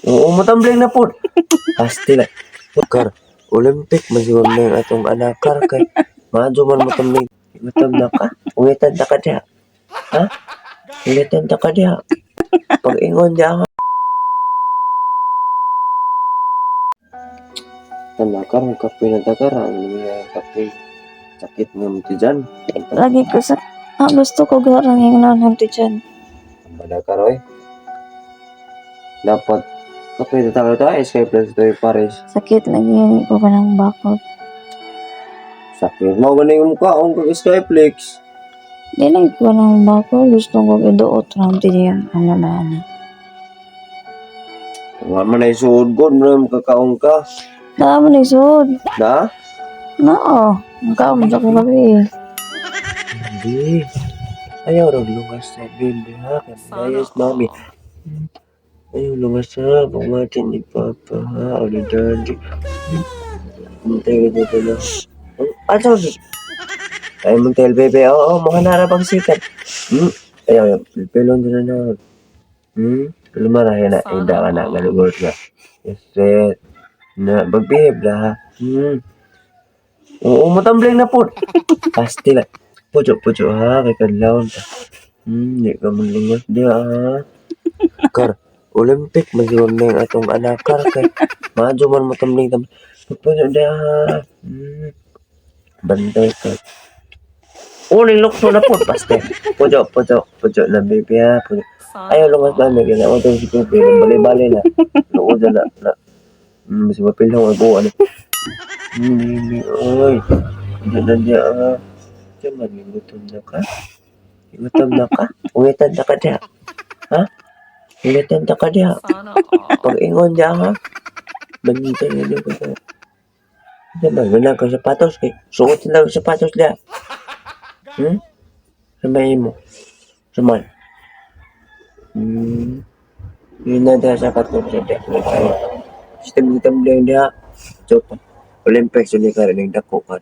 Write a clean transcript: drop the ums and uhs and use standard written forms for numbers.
Oo, matambling na po. Pasti na. Kar, Olympic, masigol na yung atong anakar kay. Madyo man matambling. Matam na ka. Ungitan na ka diha. Ha? Ungitan na ka diha. Pag-ingon diha ka. Tanakar, ang kape na takar. Ang kape. Sakit nga mo dyan. Lagi ko sa gusto ko garang yung nanon ti dyan. Madakar, oy. Dapat kape na takar ito. Escape plus ito yung pares. Sakit lagi yun ko pa ng bakod. Sakit. Mau ganing yung mukha. Ang kag-Skyflex. Di lang ko ng bakod. Gusto ko iduot ram ti dyan. Ano na na. Nga man ay suod ko. Ano makakaong ka. Dama na isod. Na? Oo. Ang kaon sa ko gabi. Hindi. Ayaw rin lungas sa baby ha. Yes, mami. Ayaw lungas ha. Pumatin ni Papa ha. O ni Daddy. Hintay ka dito na. Ano? Ayaw mong tell baby. Oo, mga narabang sikat. Ayaw. Pilpilon din na. Lumarahin na. Inda ka na. Galugod ka. Yes, sir. Na, mag-behave na ha. Oo, matambling na po. Pasti na. Pujo-pujo ha. Kay kadlawon ta. Hindi ka malingas diya ha. Kar, Olympic, masigol na yung atong anakar kay. Madyo man matambling tam. Pujo diya ha. Bantay ka. Uling lukso na po. Pasti. Pujo na baby ha. Pujo. Ayaw lungas ba may ginawa ito si Pepe. Bali-bali na. Luod na. Mas mapilong ako. Ano? Oy. Diyan ha. Diyan man, gutom na ka. Gutom na ka? Ungitan na ka diya. Ha? Ungitan na ka diya. Pag-ingon diya ha. Bantay na diya ka. Diyan ba? Ganang ka sapatos kay. Suotin lang sapatos diya. Samayin mo. Saman. Yun na diya sapatos diya. Sistem lang diya. So, Olympics ulit ka rin yung dako ka.